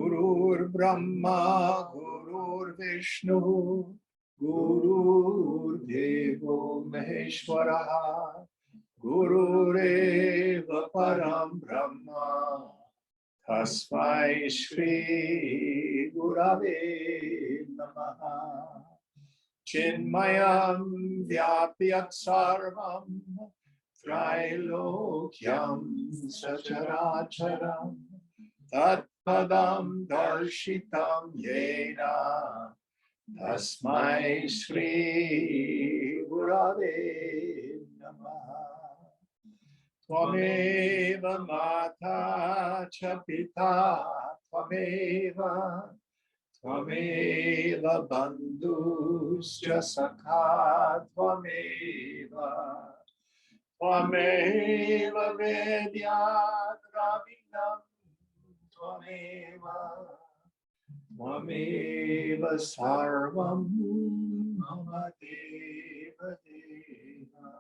Gurur Brahma, Gurur Vishnu, Gurur Devo Maheshwara, Gurureva Param Brahma, Tasmai Shri Gurave Namaha. Chinmayam Vyapyat Sarvam Trilokyam Sacharacharam Tatpadam Darshitam Yena Tasmai Shri Gurave Namaha. Tvameva Mata Cha Pita Tvameva Tvameva Bandhuscha Sakha Tvameva Tvameva Vedyat Ravinam Tvameva Tvameva Sarvam Mama Deva Deva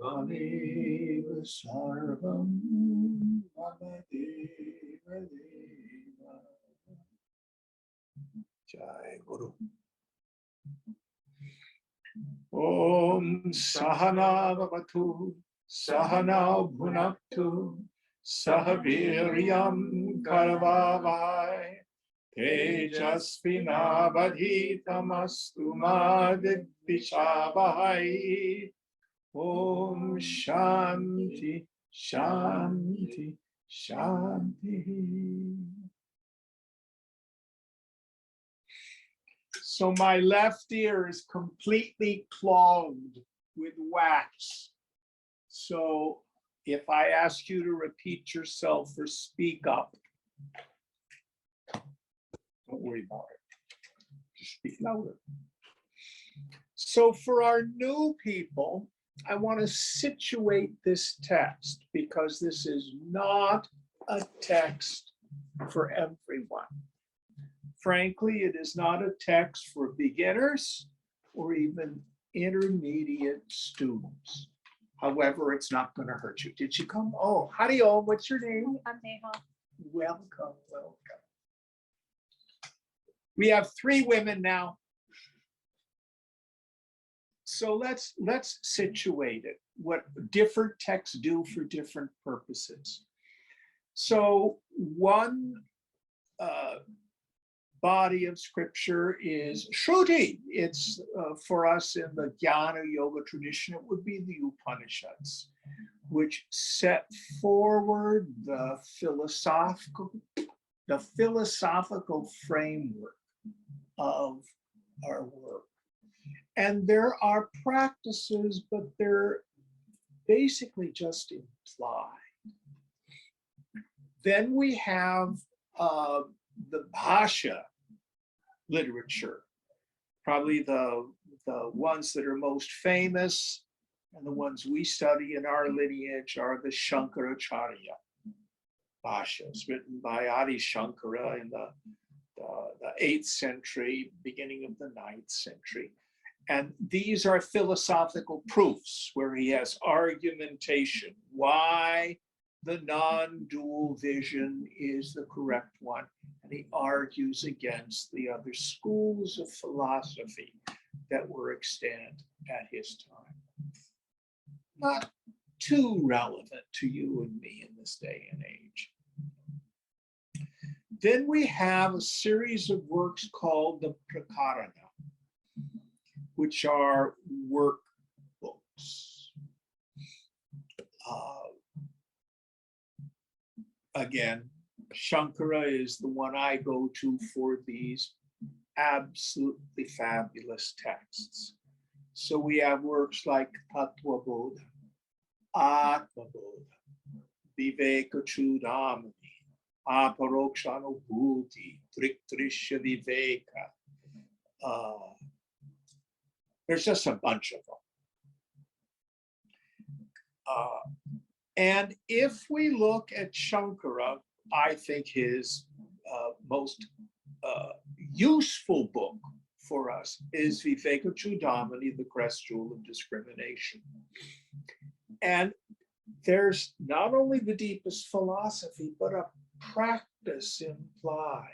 Tvameva Sarvam Mama Deva Deva. Jai Guru. Om Sahana Bhavatu, Sahana Bhunaktu, Sahaviryam Karavavai, Tejasvinavadhitamastu ma Vidvishabhai. Om Shanti, Shanti, Shanti. So my left ear is completely clogged with wax. So if I ask you to repeat yourself or speak up, don't worry about it. Just speak louder. So for our new people, I want to situate this text because this is not a text for everyone. Frankly, it is not a text for beginners or even intermediate students. However, it's not going to hurt you. Did you come? Oh, Hari Om, what's your name? I'm Neha. Welcome, welcome. We have 3 women now. So let's situate it, what different texts do for different purposes. So one body of scripture is Shruti. It's for us in the Jnana Yoga tradition, it would be the Upanishads, which set forward the philosophical framework of our work. And there are practices, but they're basically just implied. Then we have the Bhasha literature, probably the ones that are most famous and the ones we study in our lineage are the Shankaracharya Bhashas, written by Adi Shankara in the 8th century, beginning of the 9th century. And these are philosophical proofs where he has argumentation, why the non-dual vision is the correct one. And he argues against the other schools of philosophy that were extant at his time. Not too relevant to you and me in this day and age. Then we have a series of works called the Prakarana, which are workbooks. Again, Shankara is the one I go to for these absolutely fabulous texts. So we have works like Tattva Bodha, Atma Bodha, Viveka Chudamani, Aparokshanubhuti, Triktrishya Viveka. There's just a bunch of them. And if we look at Shankara, I think his most useful book for us is Viveka Chudamani, The Crest Jewel of Discrimination. And there's not only the deepest philosophy, but a practice implied.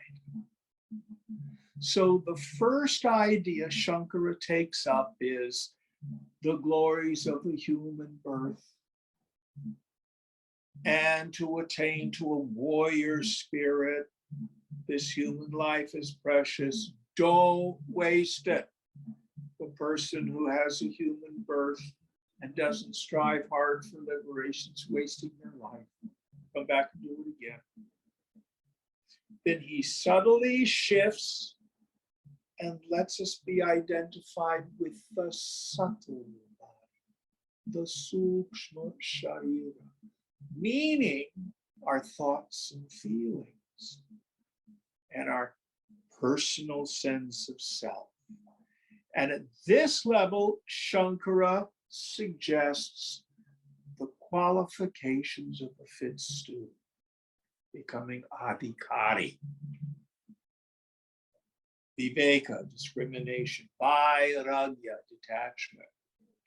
So the first idea Shankara takes up is the glories of a human birth. And to attain to a warrior spirit, this human life is precious. Don't waste it. The person who has a human birth and doesn't strive hard for liberation is wasting their life. Come back and do it again. Then he subtly shifts and lets us be identified with the subtle body, the sukshma sharira, meaning our thoughts and feelings and our personal sense of self. And at this level, Shankara suggests the qualifications of a fit student, becoming adhikari. Viveka, discrimination. Vairagya, detachment.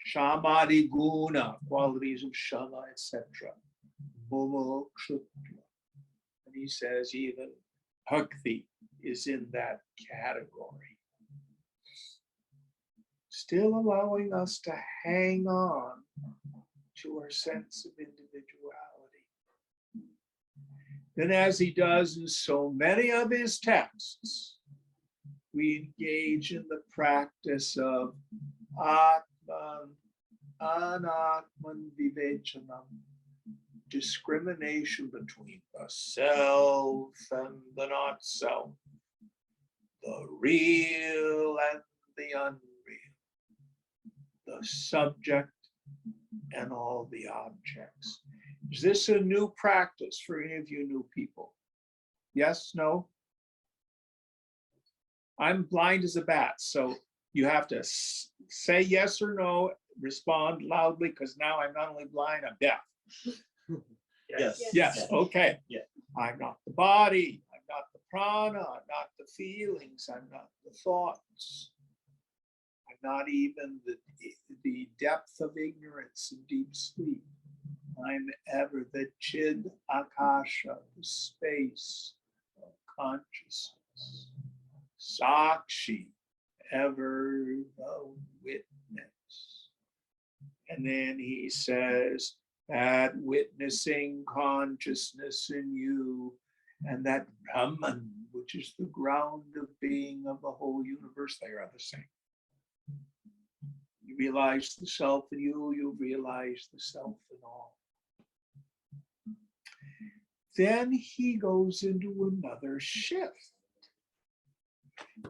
Shamadi guna, qualities of shama, etc. Mumukshutva. And he says even bhakti is in that category. Still allowing us to hang on to our sense of individuality. Then, as he does in so many of his texts, we engage in the practice of Atman, Anatman Vivechanam, discrimination between the self and the not self, the real and the unreal, the subject and all the objects. Is this a new practice for any of you new people? Yes, no? I'm blind as a bat, so you have to say yes or no, respond loudly, because now I'm not only blind, I'm deaf. Yes. Yes, okay. Yeah. I'm not the body, I'm not the prana, I'm not the feelings, I'm not the thoughts. I'm not even the depth of ignorance and deep sleep. I'm ever the chid akasha, the space of consciousness. Sakshi, ever the witness. And then he says that witnessing consciousness in you and that Brahman, which is the ground of being of the whole universe, they are the same. You realize the self in you, you realize the self in all. Then he goes into another shift.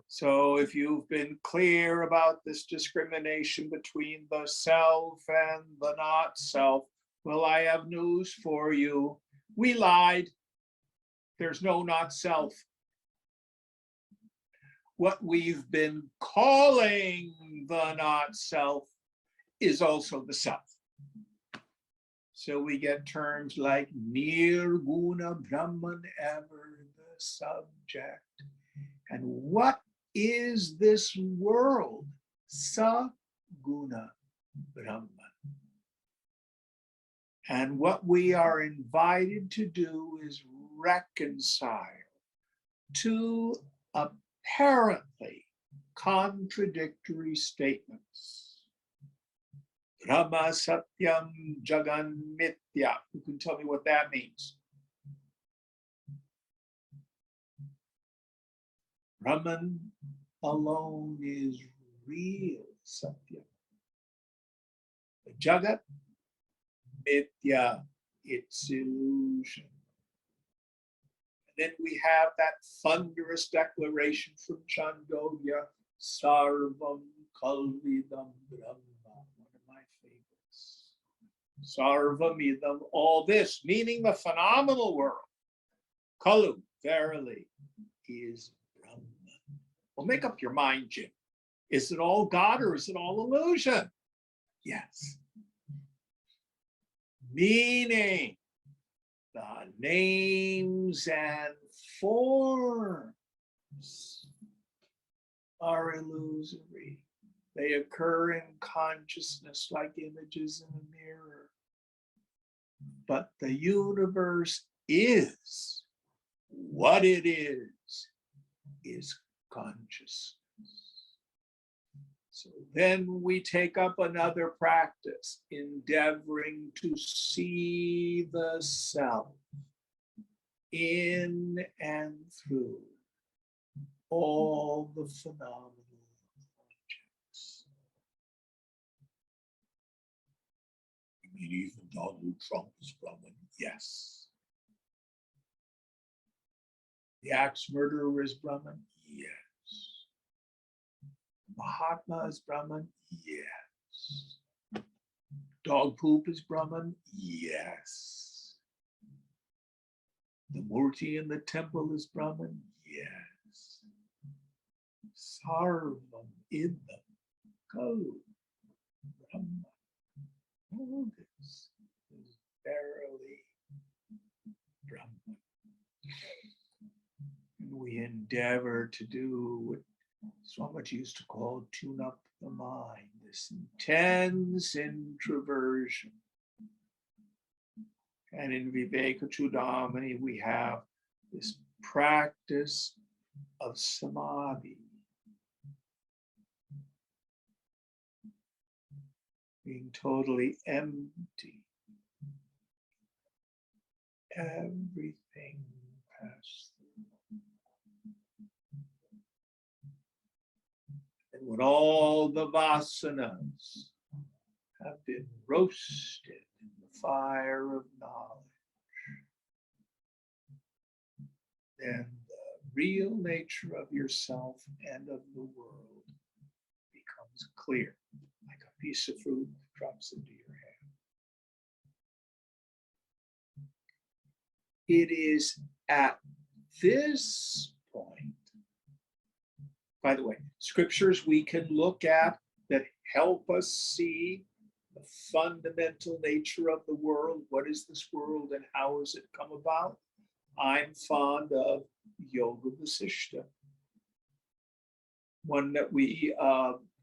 So if you've been clear about this discrimination between the self and the not self, well, I have news for you. We lied. There's no not self. What we've been calling the not self is also the self. So we get terms like Nirguna Brahman, ever the subject. And what is this world? Saguna Brahman. And what we are invited to do is reconcile two apparently contradictory statements. Brahma Satyam Jagan Mithya. Who can tell me what that means? Brahman alone is real Satya. The Jagat, Mithya, it's illusion. And then we have that thunderous declaration from Chandogya, Sarvam Kalvidam Brahma, one of my favorites. Sarvamidam, all this, meaning the phenomenal world. Kalu, verily, is Brahman. Well, make up your mind, Jim. Is it all God or is it all illusion? Yes. Meaning, the names and forms are illusory. They occur in consciousness like images in a mirror. But the universe is what it is consciousness. So then we take up another practice, endeavoring to see the self in and through all the phenomenal objects. You mean even Donald Trump is Brahman? Yes. The axe murderer is Brahman? Yes. Mahatma is Brahman? Yes. Dog poop is Brahman? Yes. The Murti in the temple is Brahman? Yes. Sarvam idam kalu Brahman. All this is verily Brahman. And we endeavor to do what Swamiji used to call tune up the mind, this intense introversion. And in Viveka Chudamani, we have this practice of samadhi. Being totally empty. Everything passed through. And when all the vasanas have been roasted in the fire of knowledge, then the real nature of yourself and of the world becomes clear, like a piece of fruit that drops into your hand. It is at this point, by the way, scriptures we can look at that help us see the fundamental nature of the world. What is this world and how has it come about? I'm fond of Yoga Vasishta, one that we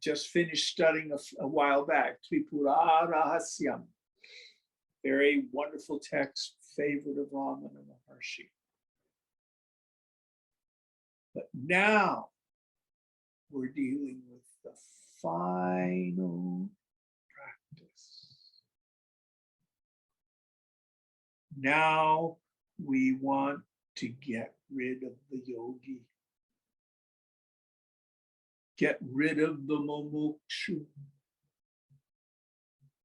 just finished studying a while back, Tripura Rahasyam. Very wonderful text, favorite of Ramana Maharshi. But now we're dealing with the final practice. Now we want to get rid of the yogi, get rid of the mumukshu,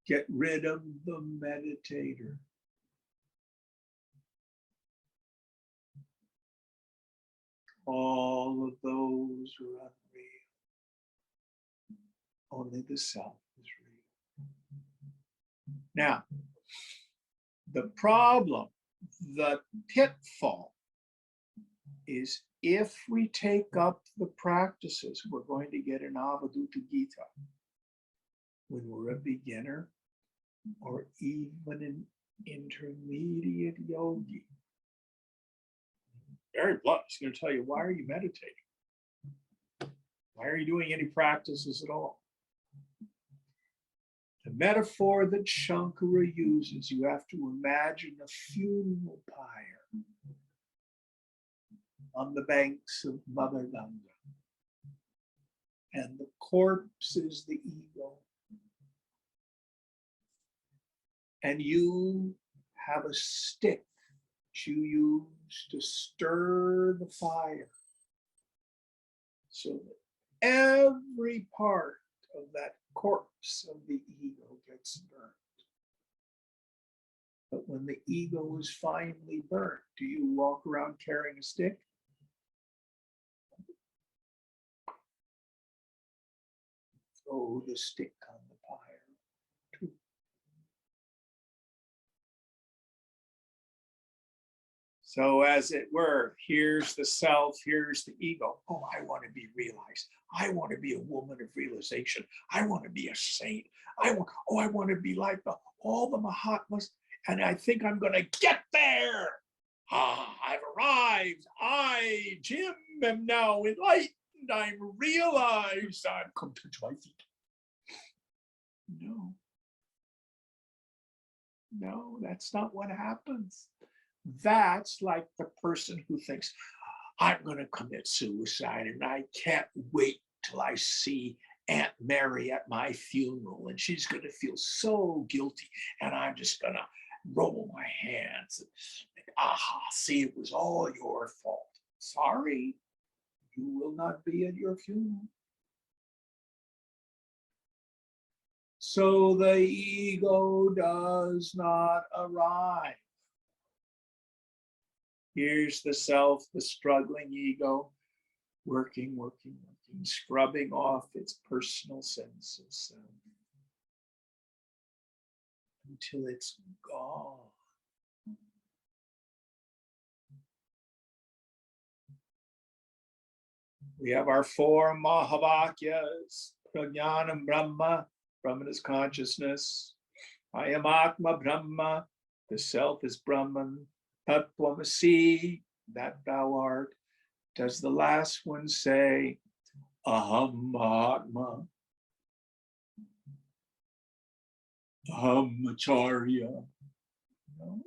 get rid of the meditator. All of those are unreal. Only the self is real. Now, the problem, the pitfall, is if we take up the practices we're going to get in Avadhuta Gita when we're a beginner or even an intermediate yogi. Very blunt, he's going to tell you, why are you meditating? Why are you doing any practices at all? The metaphor that Shankara uses, you have to imagine a funeral pyre on the banks of Mother Ganga. And the corpse is the ego. And you have a stick that you use to stir the fire so that every part of that corpse of the ego gets burnt. But when the ego is finally burnt, do you walk around carrying a stick? Throw the stick on the pyre too. So as it were, here's the self, here's the ego. Oh, I want to be realized. I want to be a woman of realization. I want to be a saint. I want to be like all the Mahatmas. And I think I'm going to get there. I've arrived. I, Jim, am now enlightened. I'm realized. I've come to my feet. No, that's not what happens. That's like the person who thinks, I'm going to commit suicide and I can't wait till I see Aunt Mary at my funeral and she's going to feel so guilty and I'm just going to roll my hands and think, aha, see, it was all your fault. Sorry, you will not be at your funeral. So the ego does not arrive. Here's the self, the struggling ego, working, scrubbing off its personal sense of self until it's gone. We have our four Mahavakyas, Prajnanam Brahma, Brahman is consciousness, Ayam Atma Brahma, the self is Brahman, Tattvamasi, that thou art. Does the last one say, Aham Atma, Aham Acharya? No?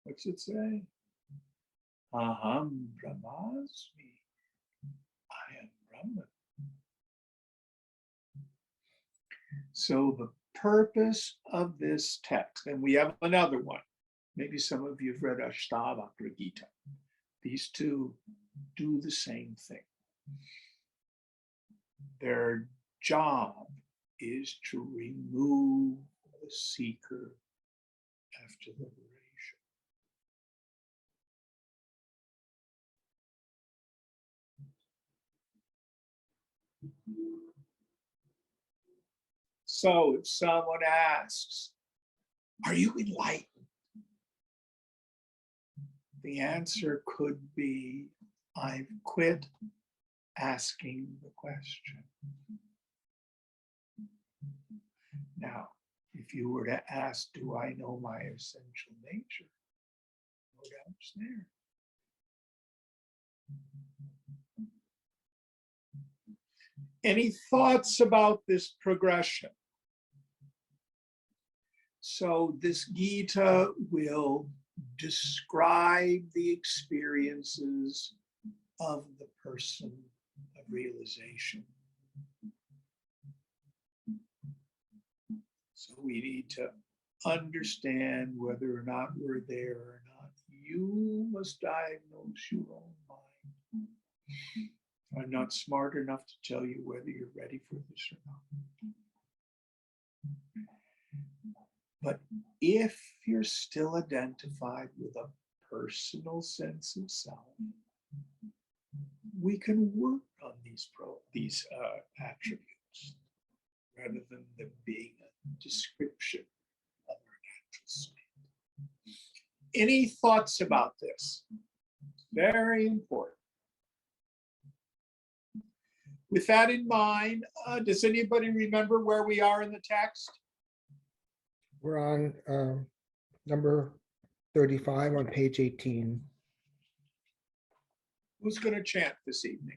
What's it say? Aham Brahmasmi, I am Brahman. So the purpose of this text, and we have another one. Maybe some of you have read Avadhuta Gita. These two do the same thing. Their job is to remove the seeker after liberation. So if someone asks, are you enlightened? The answer could be, I've quit asking the question. Now, if you were to ask, do I know my essential nature? No doubts there. Any thoughts about this progression? So this Gita will describe the experiences of the person of realization. So we need to understand whether or not we're there or not. You must diagnose your own mind. I'm not smart enough to tell you whether you're ready for this or not. But if you're still identified with a personal sense of self, we can work on these attributes rather than them being a description of our natural state. Any thoughts about this? Very important. With that in mind, does anybody remember where we are in the text? We're on number 35 on page 18. Who's going to chant this evening?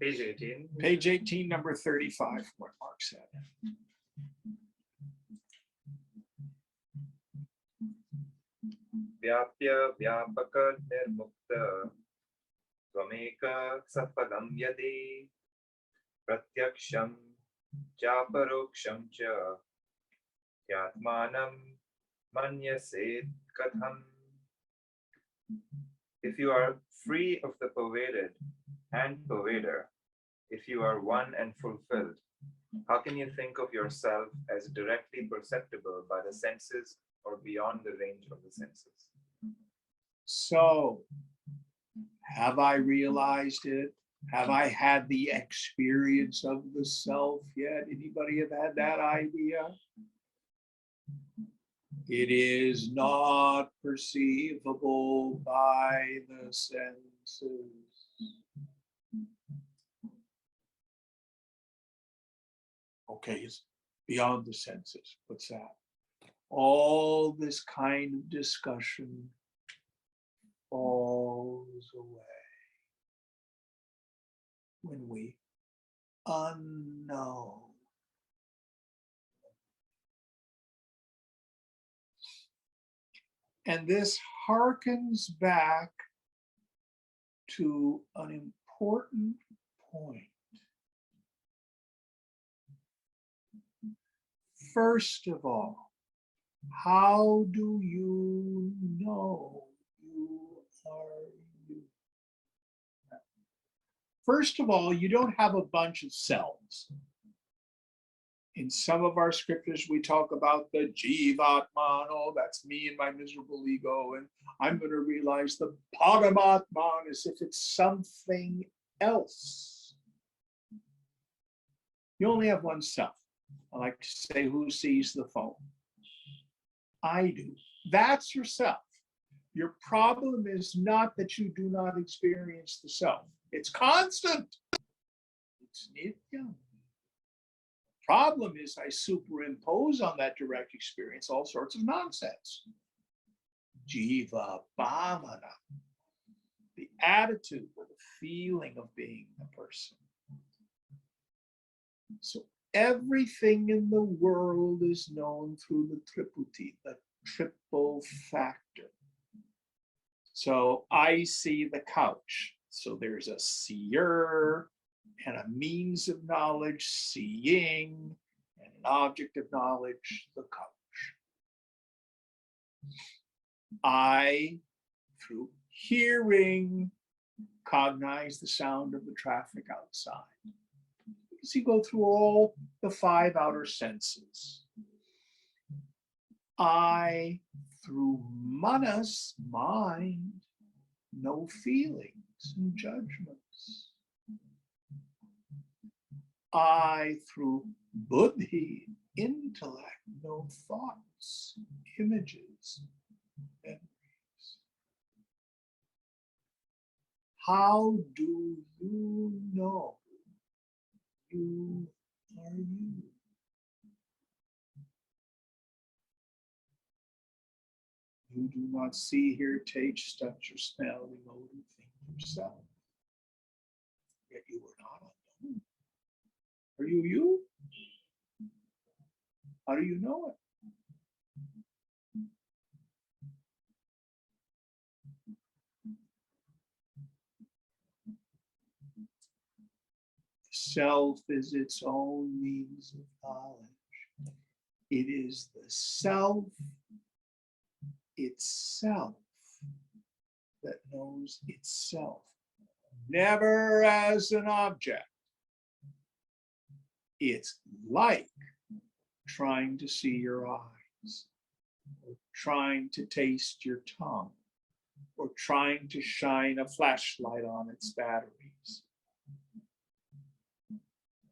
Page 18. Page 18, number 35, what Mark said. Vyapya vyapaka nirmukta tvameka sapalam yadi pratyaksham chaparoksham cha yatmanam manyaset katham. If you are free of the pervaded and pervader, if you are one and fulfilled, how can you think of yourself as directly perceptible by the senses or beyond the range of the senses? So, have I realized it? Have I had the experience of the self yet? Anybody have had that idea? It is not perceivable by the senses. Okay, it's beyond the senses. What's that? All this kind of discussion falls away when we unknow. And this harkens back to an important point. First of all, how do you know you are you? First of all, you don't have a bunch of selves. In some of our scriptures, we talk about the jivatman, oh, that's me and my miserable ego, and I'm going to realize the paramatman as if it's something else. You only have one self. I like to say, who sees the phone? I do. That's yourself. Your problem is not that you do not experience the self. It's constant. It's nitya. Problem is I superimpose on that direct experience all sorts of nonsense. Jiva bhavana, the attitude or the feeling of being the person. So everything in the world is known through the triputi, the triple factor. So I see the couch. So there's a seer and a means of knowledge, seeing, and an object of knowledge, the couch. I, through hearing, cognize the sound of the traffic outside. Because you go through all the 5 outer senses. I, through manas, mind, know feelings and judgments. I, through buddhi, intellect, know thoughts, images, memories. How do you know you are you? You do not see, hear, taste, touch, or smell, remote, or think yourself. Yet you are not unknown. Are you you? How do you know it? Self is its own means of knowledge. It is the self itself that knows itself, never as an object. It's like trying to see your eyes, or trying to taste your tongue, or trying to shine a flashlight on its batteries.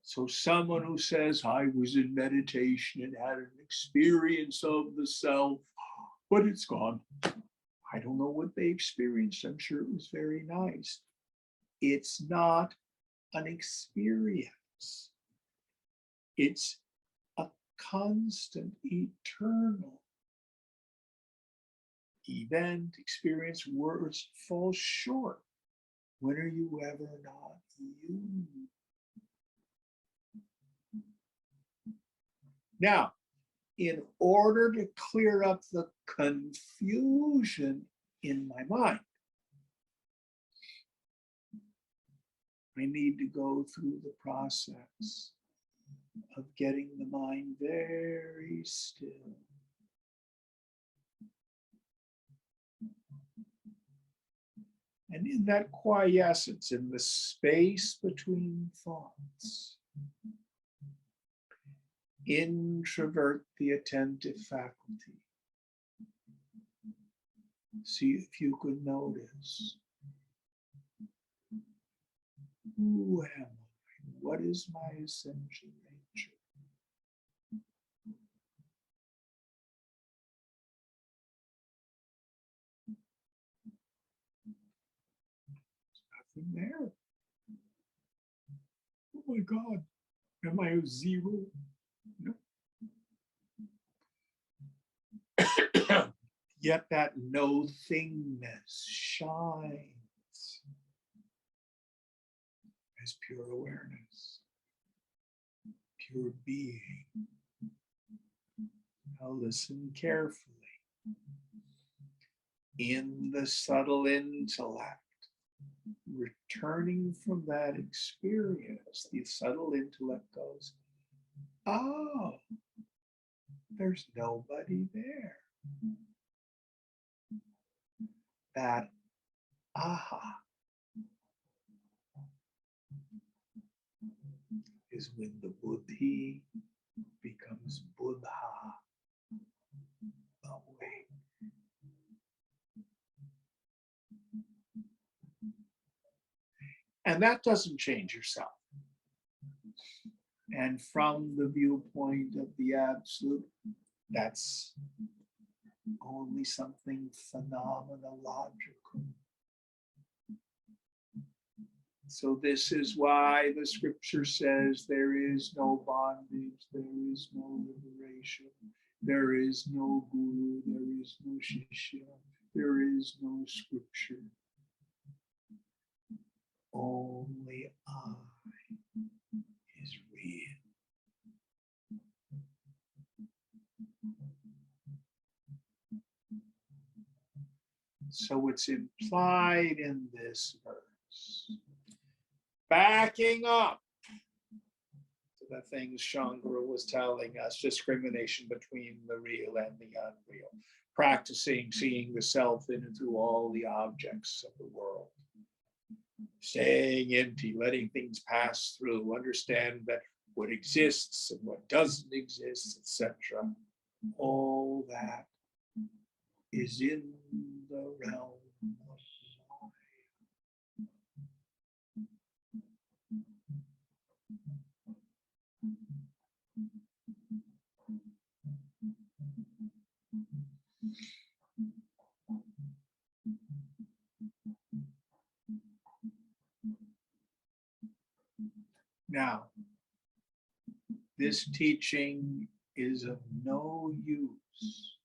So someone who says, I was in meditation and had an experience of the self, but it's gone. I don't know what they experienced. I'm sure it was very nice. It's not an experience. It's a constant, eternal event, experience. Words fall short. When are you ever not you? Now, in order to clear up the confusion in my mind, I need to go through the process of getting the mind very still. And in that quiescence, in the space between thoughts, introvert the attentive faculty. See if you could notice, who am I? What is my essential nature? There's nothing there. Oh my God, am I a zero? No. Yet that no thingness shines as pure awareness, pure being. Now listen carefully. in the subtle intellect, returning from that experience, the subtle intellect goes, oh, there's nobody there. That aha is when the buddhi becomes buddha, awake. And that doesn't change yourself. And from the viewpoint of the absolute, that's only something phenomenological. So this is why the scripture says there is no bondage, there is no liberation, there is no guru, there is no shishya, there is no scripture. Only I is real. So it's implied in this verse. Backing up to the things Shankara was telling us, discrimination between the real and the unreal, practicing seeing the self in and through all the objects of the world, staying empty, letting things pass through, understand that what exists and what doesn't exist, etc. All that is in the realm of Now, this teaching is of no use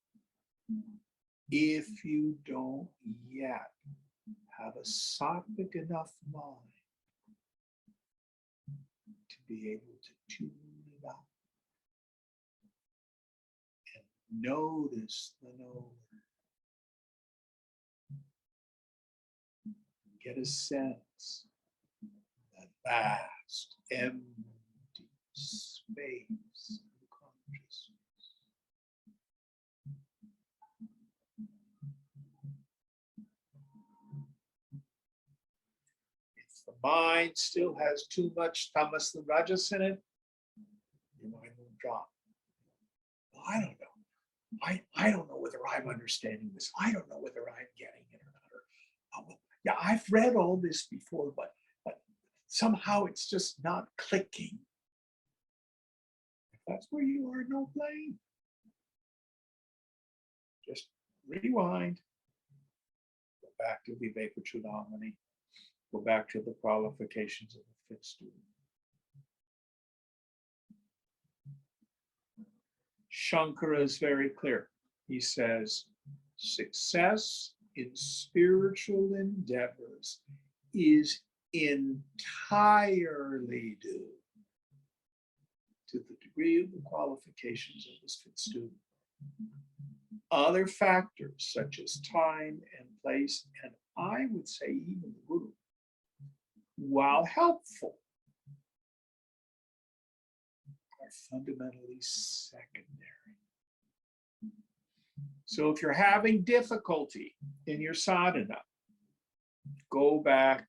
if you don't yet have a sattvic enough mind to be able to tune it up and notice the knower. Get a sense of that vast, empty space of consciousness. If the mind still has too much tamas and rajas in it, your mind will drop. Well, I don't know. I don't know whether I'm understanding this. I don't know whether I'm getting it or not. Or, yeah, I've read all this before, but somehow it's just not clicking. If that's where you are, no blame. Just rewind. Go back to Viveka Chudamani. Go back to the qualifications of the fifth student. Shankara is very clear. He says, success in spiritual endeavors is entirely due to the degree of the qualifications of this fifth student. Other factors such as time and place, and I would say even the guru, while helpful, are fundamentally secondary. So if you're having difficulty in your sadhana, go back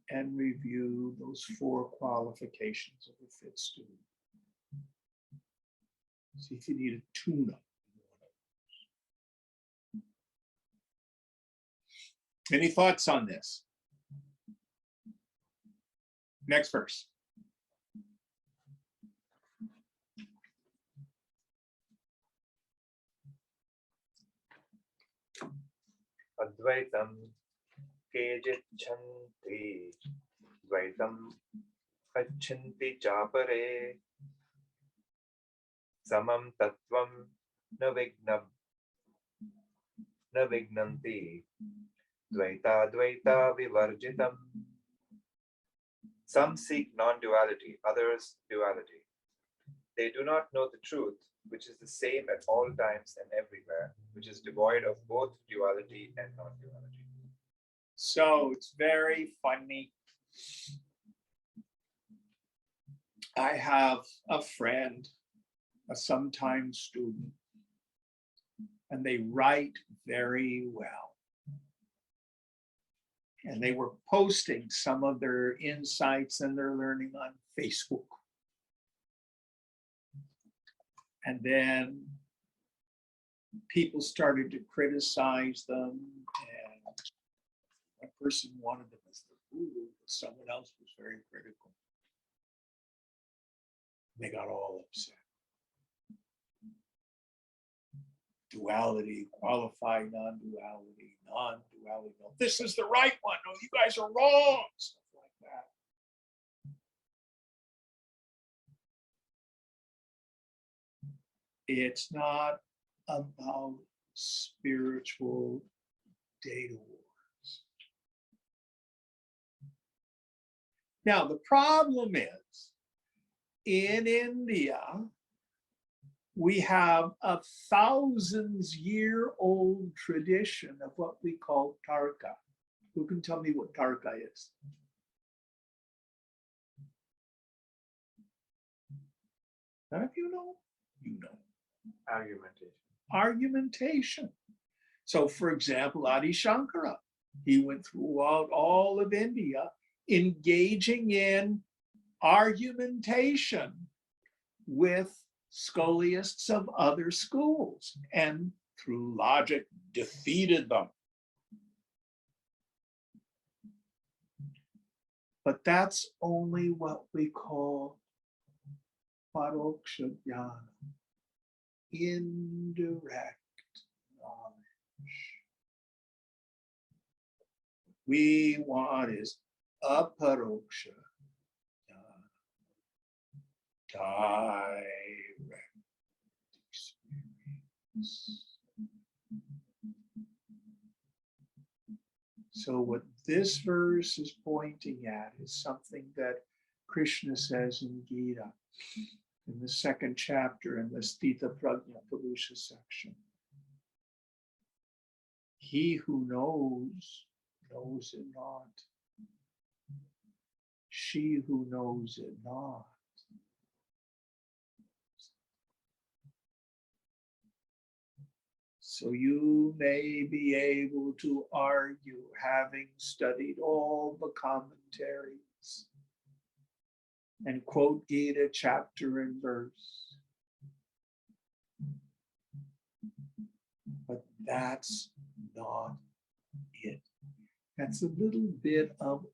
and review those 4 qualifications of the fifth student. See if you need a tune-up. Any thoughts on this? Next verse. Advaitam kejichanti dvaitam achanti chapare samam tattvam na vignanti dvaita dvaita vivarjitam. Some seek non-duality, others duality. They do not know the truth, which is the same at all times and everywhere, which is devoid of both duality and non-duality. So it's very funny. I have a friend, a sometime student, and they write very well. And they were posting some of their insights and their learning on Facebook. And then people started to criticize them, and one person wanted them as the guru, but someone else was very critical. They got all upset. Duality, qualified non-duality, non-duality. No, this is the right one. No, you guys are wrong. Stuff like that. It's not about spiritual data wars. Now, the problem is, in India, we have a thousands-year-old tradition of what we call Tarka. Who can tell me what Tarka is? None of you know? You know. Argumentation. Argumentation. So, for example, Adi Shankara, he went throughout all of India engaging in argumentation with scholiasts of other schools, and through logic defeated them. But that's only what we call paroksha jnana, indirect knowledge. What we want is aparoksha jnana, direct experience. So what this verse is pointing at is something that Krishna says in Gita, in the second chapter in the Stita Prajna Purusha section. He who knows, knows it not. She who knows it not. So you may be able to argue, having studied all the commentaries, and quote Gita chapter and verse. But that's not it. That's a little bit of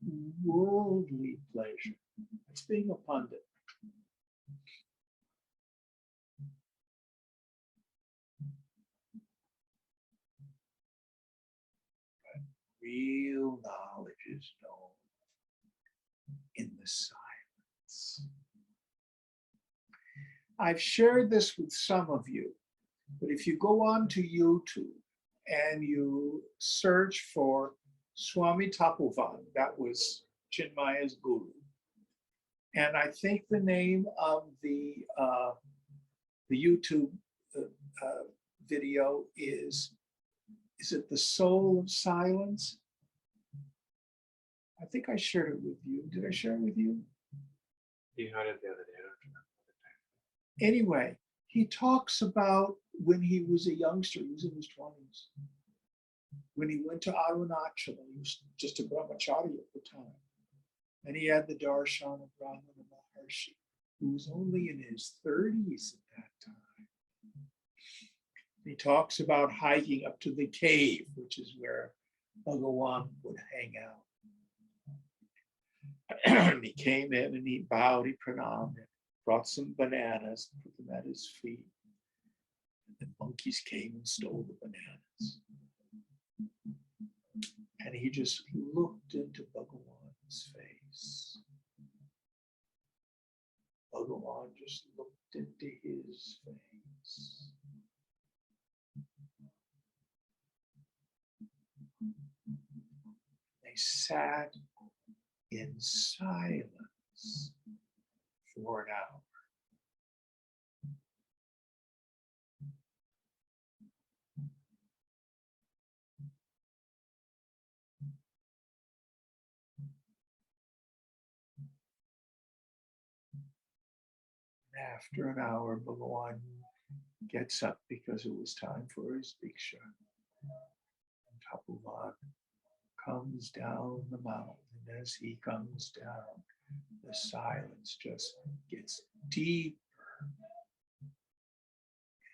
worldly pleasure. It's being a pundit. Real knowledge is known in the silence. I've shared this with some of you, but if you go on to YouTube and you search for Swami Tapovan, that was Chinmaya's guru, and I think the name of the YouTube video is it The Soul of Silence? I think I shared it with you. Did I share it with you? You heard it the other day. I don't remember the time. Anyway, he talks about when he was a youngster, he was in his 20s. When he went to Arunachala, he was just a brahmachari at the time. And he had the darshan of Ramana Maharshi, who was only in his 30s at that time. He talks about hiking up to the cave, which is where Bhagawan would hang out. He came in and he bowed, he pranamed, brought some bananas, put them at his feet. And the monkeys came and stole the bananas. And he just looked into Bhagawan's face. Bhagawan just looked into his face. They sat in silence for an hour. After an hour, Bhagawan gets up because it was time for his diksha. And Tapovan comes down the mountain. And as he comes down, the silence just gets deeper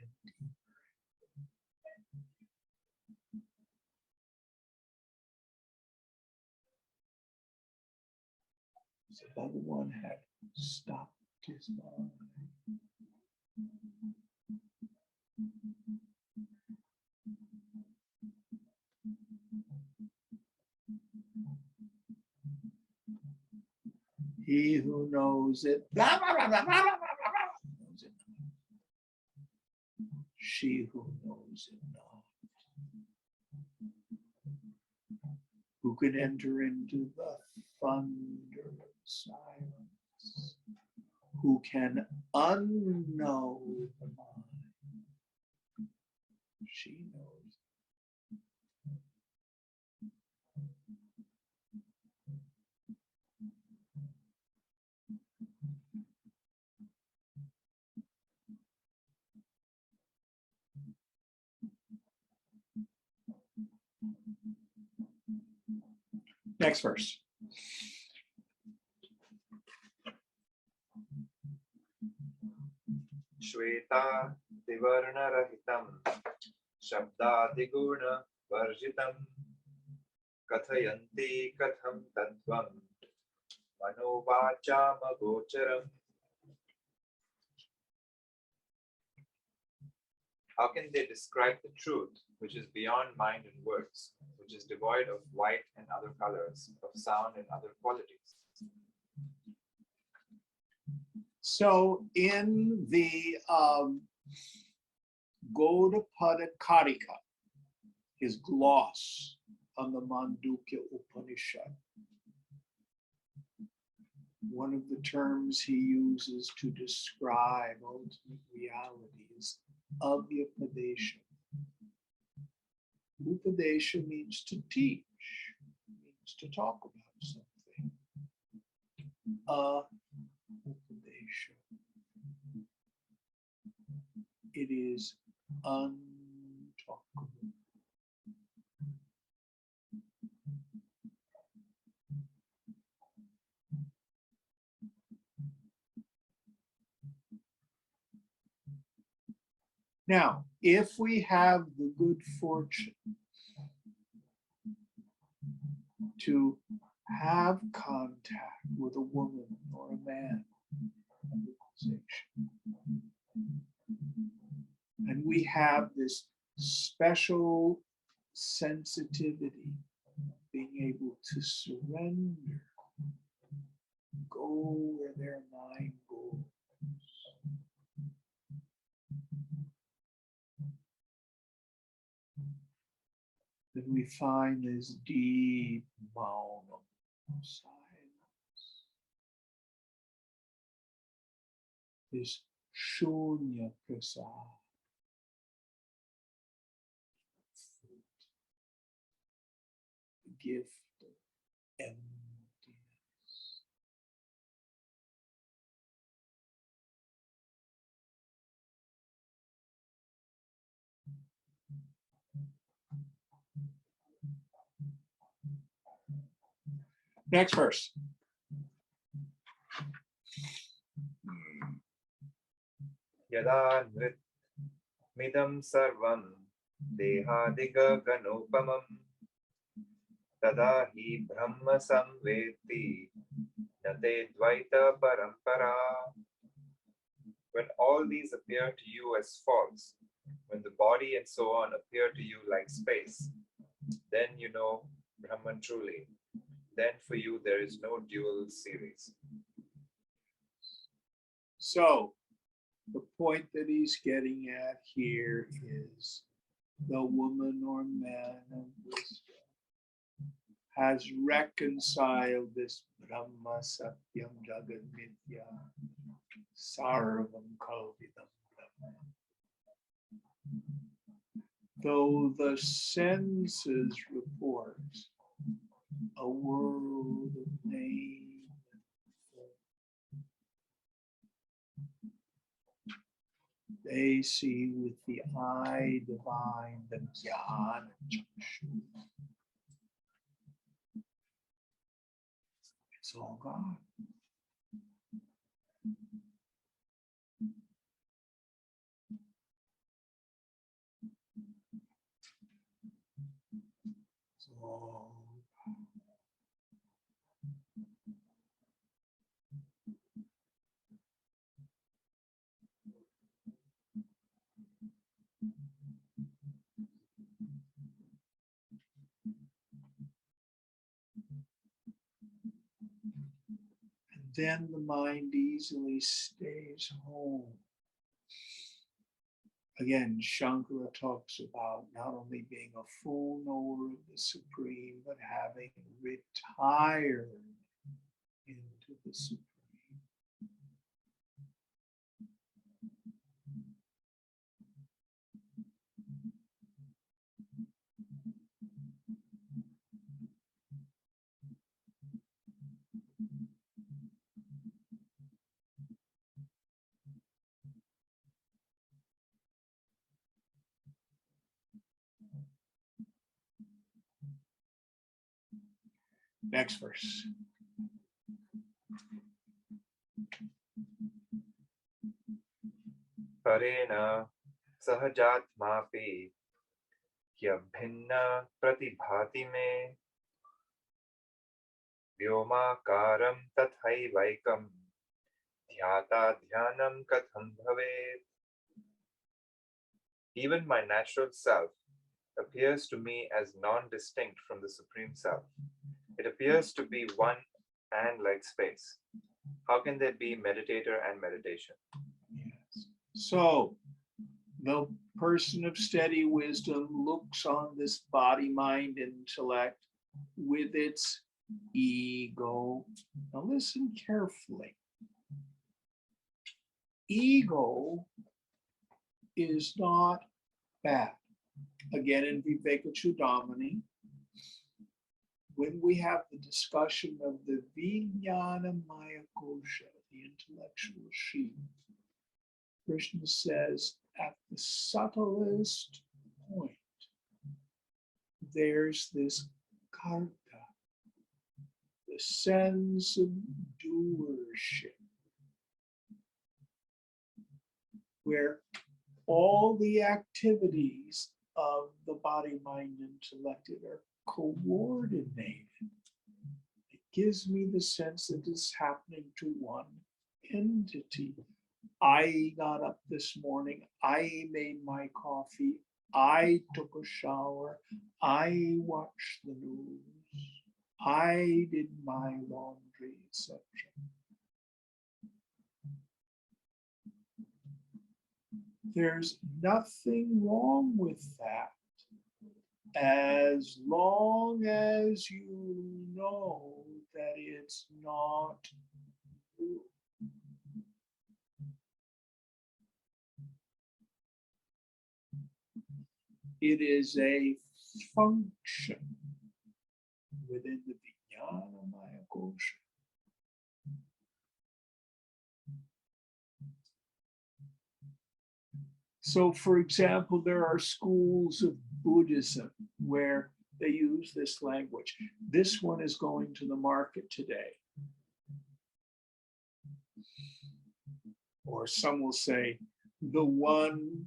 and deeper. So Bhagawan had stopped his mind. He who knows it, blah, blah, blah, blah, blah, blah, blah, blah, knows it not. She who knows it not. Who could enter into the thunder of silence? Who can unknow the mind? She knows. Next verse. Shweta Divarna Rahitam Shabdadiguna Varjitam Kathayanti Katham Tattvam Manovacham Gocharam. How can they describe the truth, which is beyond mind and words, which is devoid of white and other colors, of sound and other qualities? So in the Gaudapada Karika, his gloss on the Mandukya Upanishad, one of the terms he uses to describe ultimate reality is Abhyapadesha. Upadesha means to teach, means to talk about something. Upadesha. It is untalkable. Now, if we have the good fortune to have contact with a woman or a man, and we have this special sensitivity, being able to surrender, go where their mind goes. Then we find this deep maunam, silence, this shunya prasad, the gift of emptiness. Next verse. Yada nrit midam sarvam dehadiga ganopamam tada hi brahma samveti nate dvaita parampara. When all these appear to you as false, when the body and so on appear to you like space, then you know Brahman truly. Then for you there is no dual series. So the point that he's getting at here is the woman or man of wisdom has reconciled this Brahma Satyam Jagat Mithya Sarvam Kalvidam Brahma. Though the senses report a world of name, They see with the eye divine, the jnana chakshu. It's all God. It's all then the mind easily stays home. Again, Shankara talks about not only being a full knower of the Supreme, but having retired into the Supreme. Next verse. Parena sahajatmapi yabhinna pratibhati me vyomakaram tathaivaikam dhyata dhyanam katham bhavet. Even my natural self appears to me as non-distinct from the Supreme Self. It appears to be one and like space. How can there be meditator and meditation? Yes. So the person of steady wisdom looks on this body, mind, intellect with its ego. Now listen carefully. Ego is not bad. Again, in Viveka Chudamani, when we have the discussion of the Vijnana Maya Kosha, the intellectual sheet, Krishna says at the subtlest point, there's this karta, the sense of doership, where all the activities of the body, mind, intellect are coordinated. It gives me the sense that it's happening to one entity. I got up this morning, I made my coffee, I took a shower, I watched the news, I did my laundry, etc. There's nothing wrong with that as long as you know that it's not you. It is a function within the Vijnana Maya Kosha. So, for example, there are schools of Buddhism where they use this language. This one is going to the market today. Or some will say, the one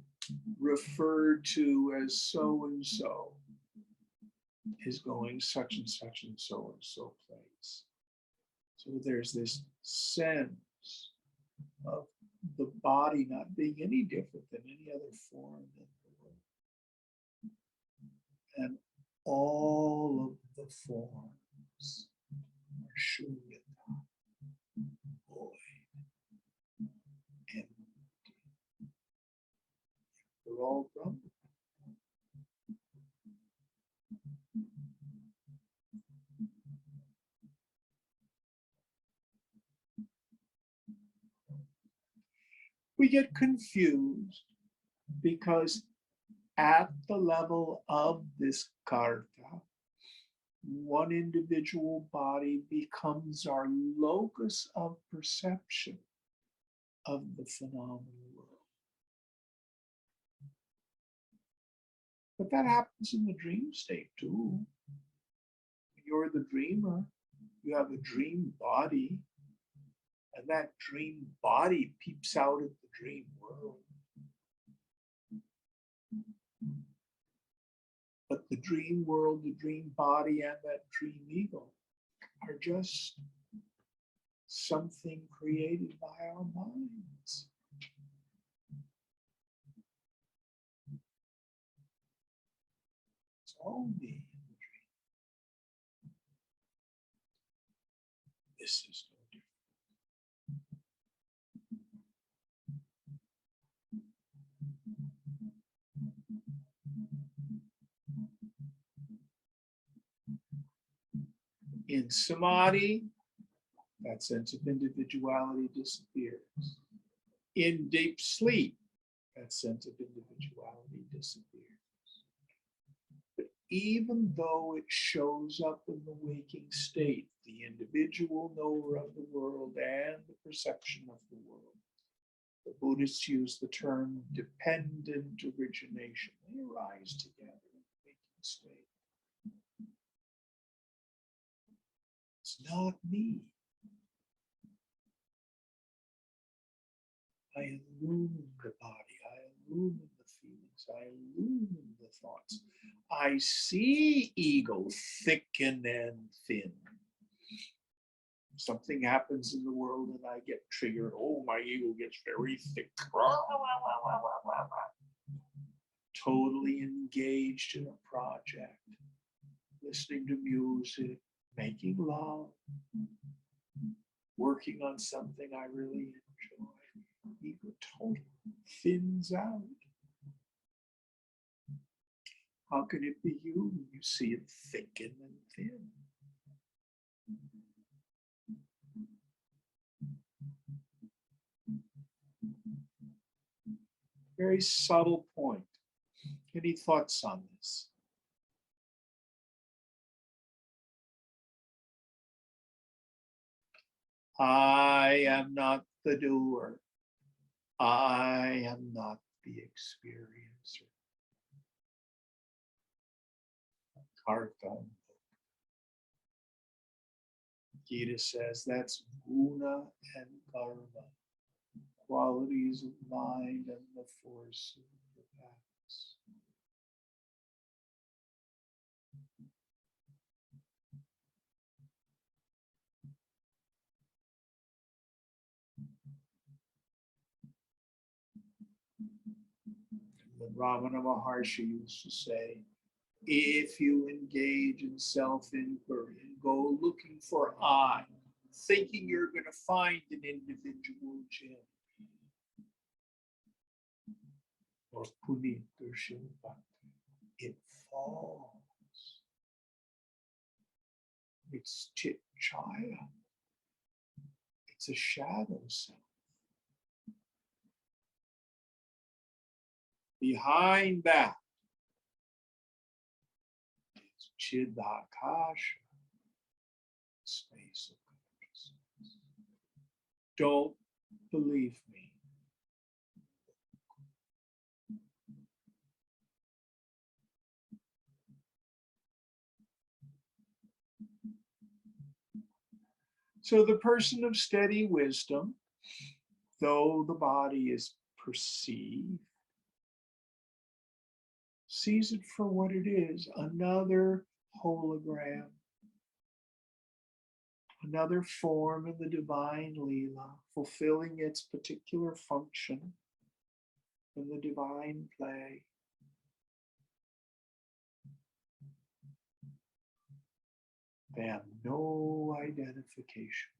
referred to as so and so is going such and so place. So there's this sense of the body not being any different than any other form in the world. And all of the forms are shunyata, void, empty. They're all Brahma. We get confused because at the level of this karta, one individual body becomes our locus of perception of the phenomenal world. But that happens in the dream state too. You're the dreamer. You have a dream body, and that dream body peeps out at the dream world. But the dream world, the dream body, and that dream ego are just something created by our minds. It's all me in the dream. This is no different. In samadhi, that sense of individuality disappears. In deep sleep, that sense of individuality disappears. But even though it shows up in the waking state, the individual knower of the world and the perception of the world, the Buddhists use the term dependent origination. They arise together in the waking state. It's not me. I illumine the body, I illumine the feelings, I illumine the thoughts. I see ego thicken and thin. Something happens in the world and I get triggered. Oh, my ego gets very thick. Totally engaged in a project, listening to music, making love, working on something I really enjoy. Ego totally thins out. How can it be you when you see it thicken and thin? Very subtle point. Any thoughts on this? I am not the doer. I am not the experiencer. Karta. Gita says that's guna and karma, qualities of mind and the force of the past. When Ramana Maharshi used to say, if you engage in self-inquiry and go looking for I, thinking you're going to find an individual gem, or punit or shilpa, it falls. It's ch1. It's a shadow self. Behind that, it's chidakasha, space of consciousness. Don't believe me. So the person of steady wisdom, though the body is perceived, sees it for what it is, another hologram, another form in the divine Leela, fulfilling its particular function in the divine play. They have no identification.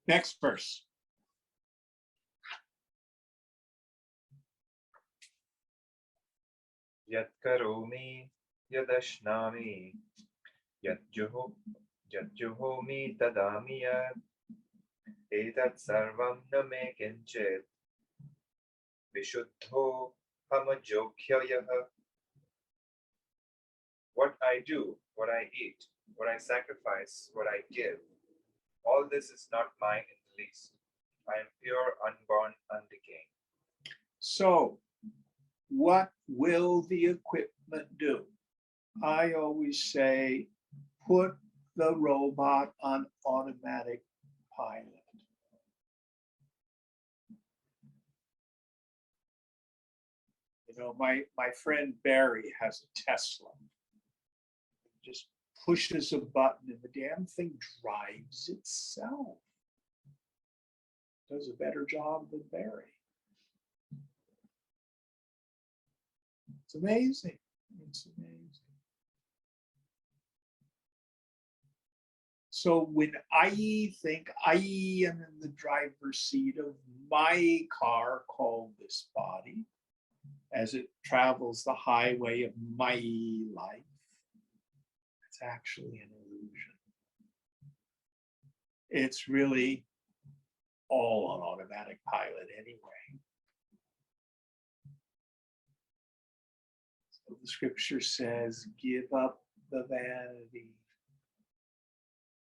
Next verse. Yat karomi, yadashnami, yat juhomi tadami yat, etat sarvam na me kinchit, vishuddho hamajokhyayah. What I do, what I eat, what I sacrifice, what I give, all this is not mine in the least. I am pure, unborn, undecaying. So what will the equipment do? I always say, put the robot on automatic pilot. You know, my friend Barry has a Tesla. Just pushes a button and the damn thing drives itself. Does a better job than Barry. It's amazing. It's amazing. So when I think I am in the driver's seat of my car called this body, as it travels the highway of my life, it's actually an illusion. It's really all on automatic pilot anyway. So the scripture says, give up the vanity.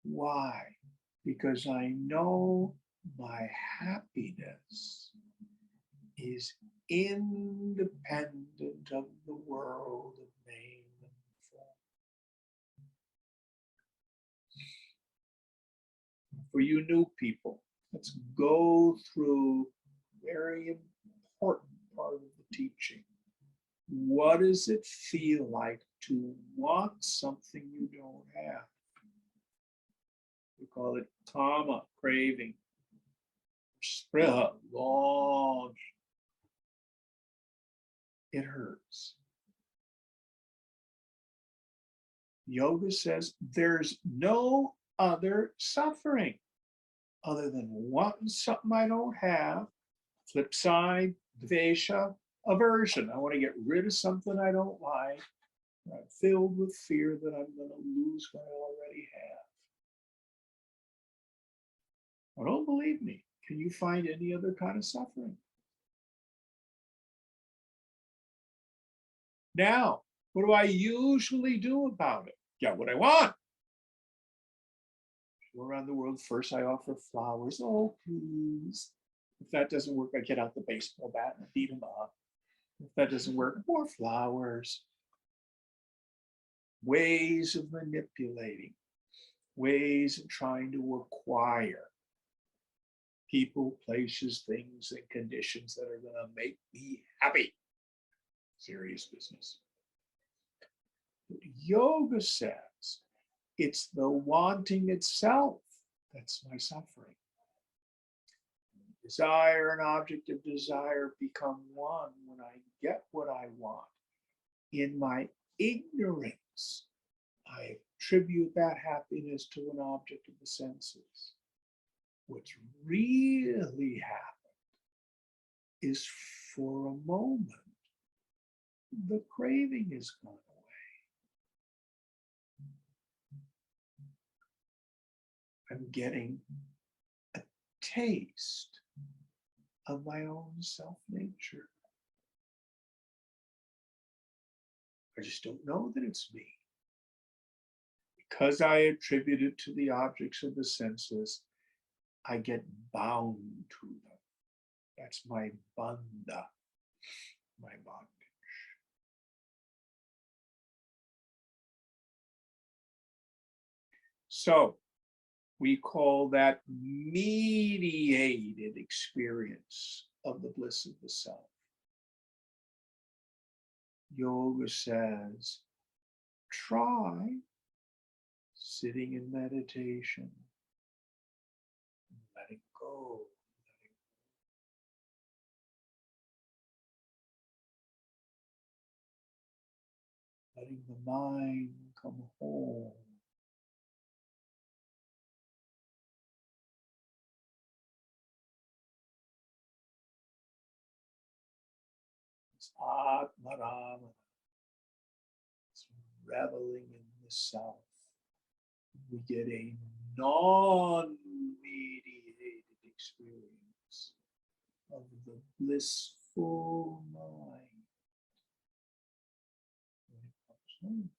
Why? Because I know my happiness is independent of the world of name and form. For you new people, let's go through a very important part of the teaching. What does it feel like to want something you don't have? We call it kama, craving, spriha, longing. It hurts. Yoga says there's no other suffering other than wanting something I don't have. Flip side, dvesha, aversion. I want to get rid of something I don't like. I'm filled with fear that I'm going to lose what I already have. Well, don't believe me. Can you find any other kind of suffering? Now, what do I usually do about it? Get what I want. Go around the world. First, I offer flowers. Oh, please. If that doesn't work, I get out the baseball bat and beat them up. If that doesn't work, more flowers. Ways of manipulating, ways of trying to acquire people, places, things, and conditions that are going to make me happy. Serious business. But yoga says it's the wanting itself that's my suffering. Desire and object of desire become one when I get what I want. In my ignorance, I attribute that happiness to an object of the senses. What's really happened is for a moment, the craving is gone away. I'm getting a taste of my own self-nature. I just don't know that it's me. Because I attribute it to the objects of the senses, I get bound to them. That's my bandha, my bondage. So we call that mediated experience of the bliss of the self. Yoga says, try sitting in meditation, letting go, letting the mind come home. It's Atmarama. It's reveling in the self. We get a non-mediated experience of the blissful mind when it comes home.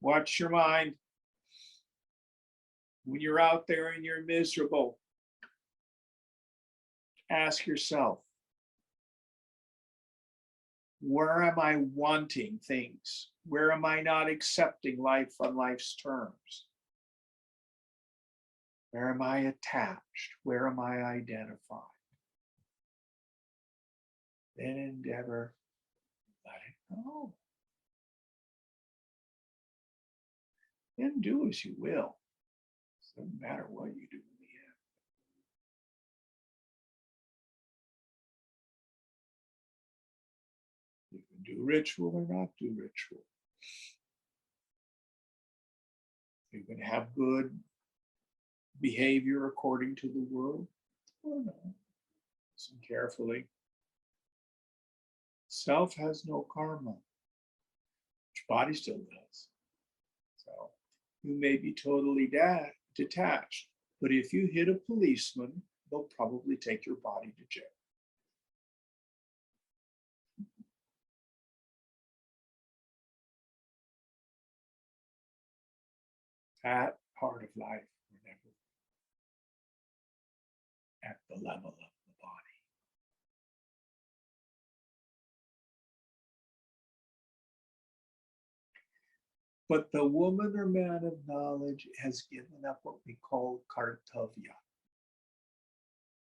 Watch your mind. When you're out there and you're miserable, ask yourself, where am I wanting things? Where am I not accepting life on life's terms? Where am I attached? Where am I identified? Then endeavor, let it go. Then do as you will. It doesn't matter what you do in the end. You can do ritual or not do ritual. You can have good behavior according to the world or not. Listen carefully. Self has no karma, which body still does. So you may be totally detached, but if you hit a policeman, they'll probably take your body to jail. That part of life, we're never at the level of the body. But the woman or man of knowledge has given up what we call kartavya,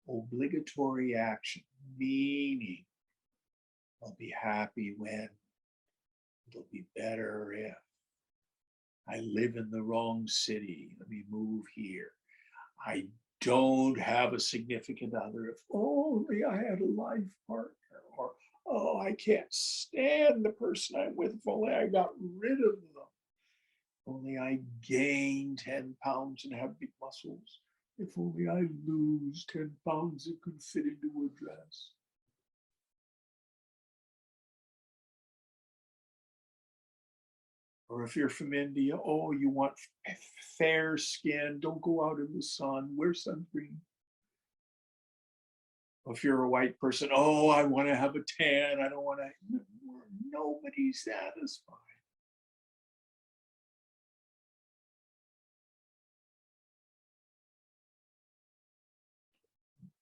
obligatory action, meaning I'll be happy when, it'll be better if, I live in the wrong city, let me move here. I don't have a significant other, if only I had a life partner, or oh, I can't stand the person I'm with, if only I got rid of them. Only I gain 10 pounds and have big muscles. If only I lose 10 pounds, it could fit into a dress. Or if you're from India, oh, you want fair skin, don't go out in the sun, wear sunscreen. If you're a white person, oh, I want to have a tan, I don't want to, nobody's satisfied.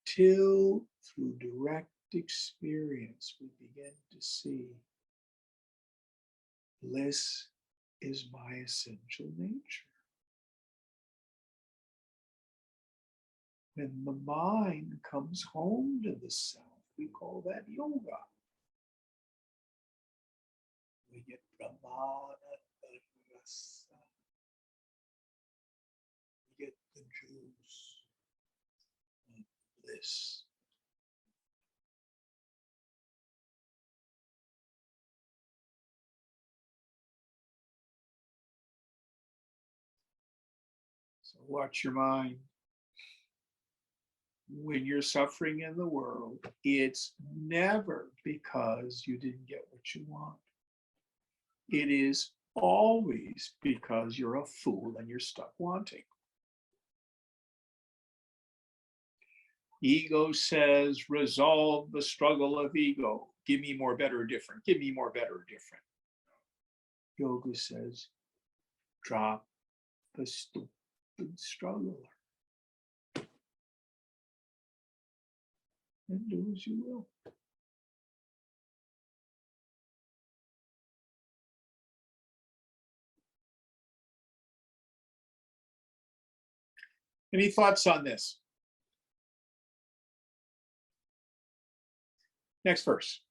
Till through direct experience, we begin to see bliss is my essential nature. When the mind comes home to the self, we call that yoga. We get brahmana, rasa. We get the juice of bliss. So watch your mind. When you're suffering in the world, it's never because you didn't get what you want. It is always because you're a fool and you're stuck wanting. Ego says, resolve the struggle of ego. Give me more, better, different. Give me more, better, different. Yoga says, drop the stupid struggle and do as you will. Any thoughts on this? Next verse.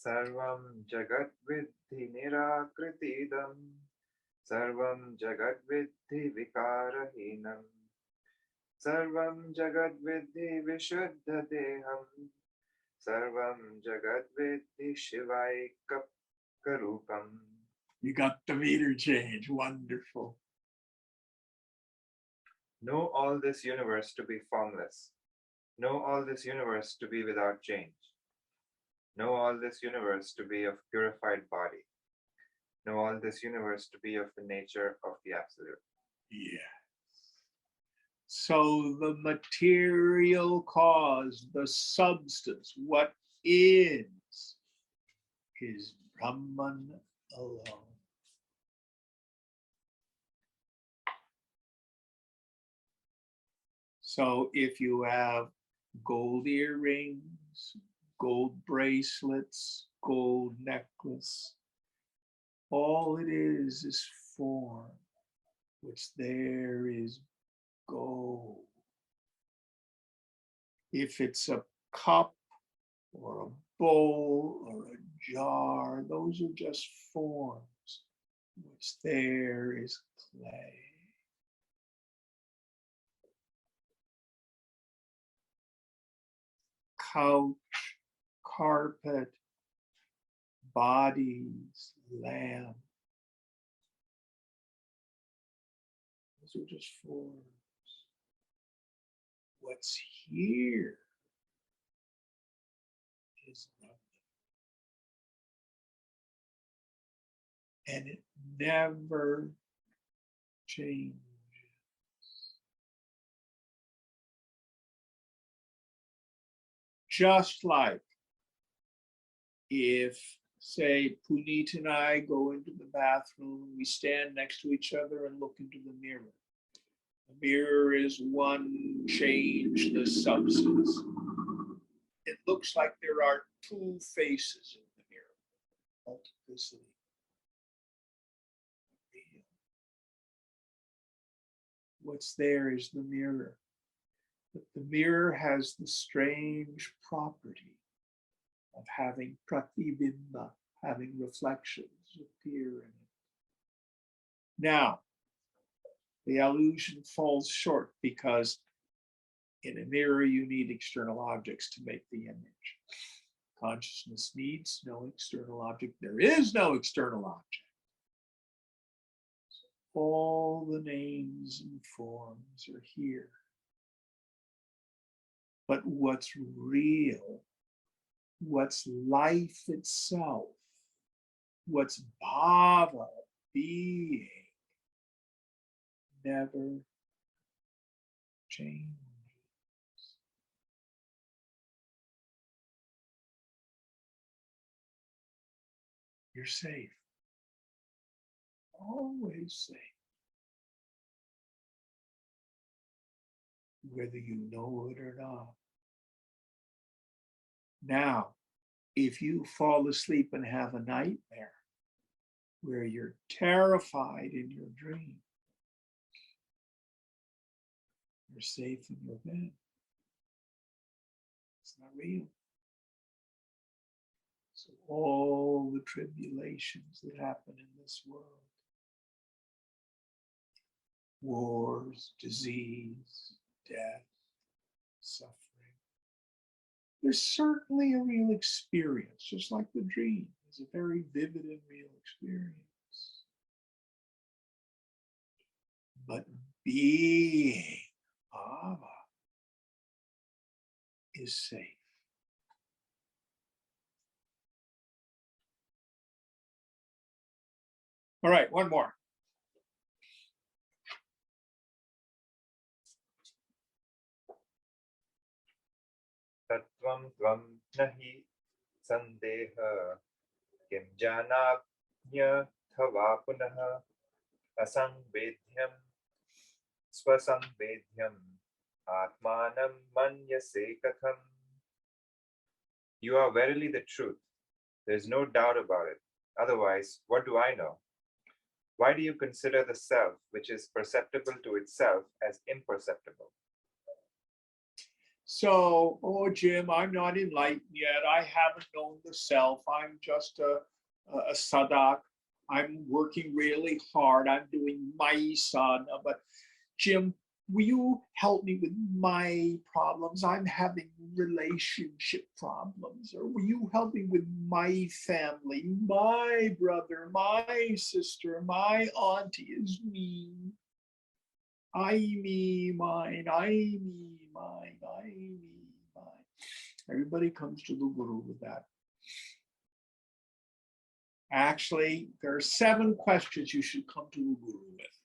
Sarvam jagat vidhi nirakritidam, sarvam jagat vidhi vikarahinam, sarvam jagat vidhi vishuddha deham, sarvam jagat vidhi shivaika karupam. You got the meter change. Wonderful. Know all this universe to be formless. Know all this universe to be without change. Know all this universe to be of purified body. Know all this universe to be of the nature of the Absolute. Yes. So the material cause, the substance, what is Brahman alone. So if you have gold earrings, gold bracelets, gold necklace, all it is form. What's there is gold. If it's a cup or a bowl or a jar, those are just forms. What's there is clay. Couch, carpet, bodies, lamp. Those are just forms. What's here is nothing. And it never changes. Just like if, say, Puneet and I go into the bathroom, we stand next to each other and look into the mirror. The mirror is one changeless substance. It looks like there are two faces in the mirror. Multiplicity. What's there is the mirror. But the mirror has the strange property of having pratibimba, having reflections appear in it. Now, the illusion falls short because in a mirror you need external objects to make the image. Consciousness needs no external object. There is no external object. So all the names and forms are here. But what's real, what's life itself, what's bhava, being, never changes. You're safe. Always safe. Whether you know it or not. Now, if you fall asleep and have a nightmare where you're terrified in your dream, you're safe in your bed. It's not real. So all the tribulations that happen in this world, wars, disease, death, suffering, there's certainly a real experience, just like the dream is a very vivid and real experience. But being Bhava is safe. All right, one more. Tattvam tvam nahi sandeha kim janabhya thava punaha asangvedhyam swasangvedhyam atmanam manyase katham. You are verily the truth. There is no doubt about it. Otherwise, what do I know? Why do you consider the self, which is perceptible to itself, as imperceptible? So, oh, Jim, I'm not enlightened yet. I haven't known the self. I'm just a sadak. I'm working really hard. I'm doing my sadhana. But Jim, will you help me with my problems? I'm having relationship problems. Or will you help me with my family, my brother, my sister, my auntie is mean. I, me, mine, I, me, mine, I, me, mine. Everybody comes to the Guru with that. Actually, there are 7 questions you should come to the Guru with.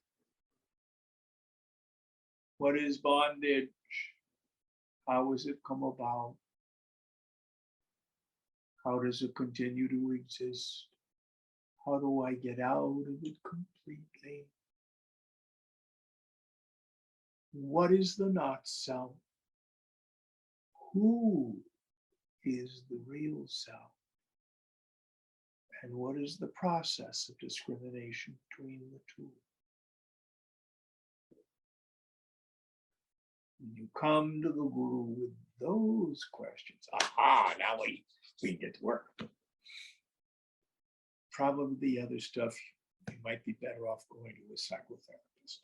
What is bondage? How has it come about? How does it continue to exist? How do I get out of it completely? What is the not self? Who is the real self? And what is the process of discrimination between the two? When you come to the Guru with those questions, aha, now we get to work. Probably the other stuff, you might be better off going to a psychotherapist.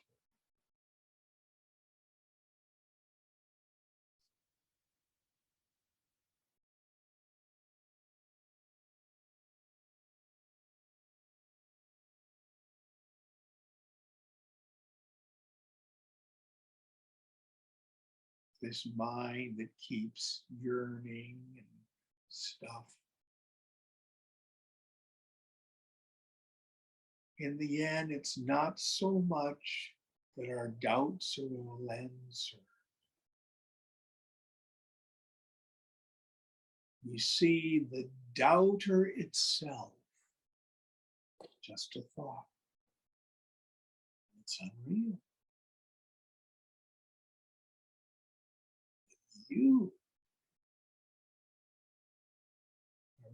This mind that keeps yearning and stuff. In the end, it's not so much that our doubts are a lens. We see the doubter itself, just a thought. It's unreal. You are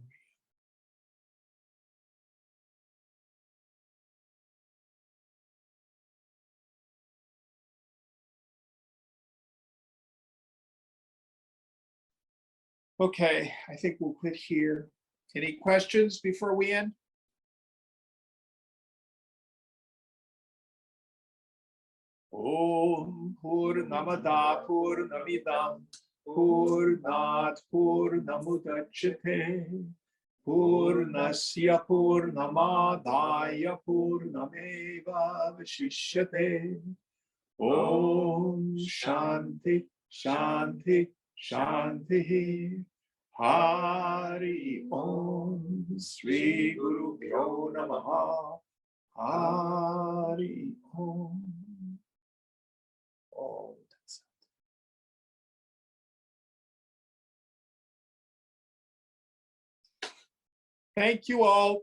real. Okay, I think we'll quit here. Any questions before we end? Om Purnamada Purnamidam Purnat Purnamudachyate Purnasya Purnamadaya Purnameva Vashishyate. Om Shanti Shanti Shanti. Hari Om Sri Guru Pyo Namaha. Hari Om. Oh, thank you all.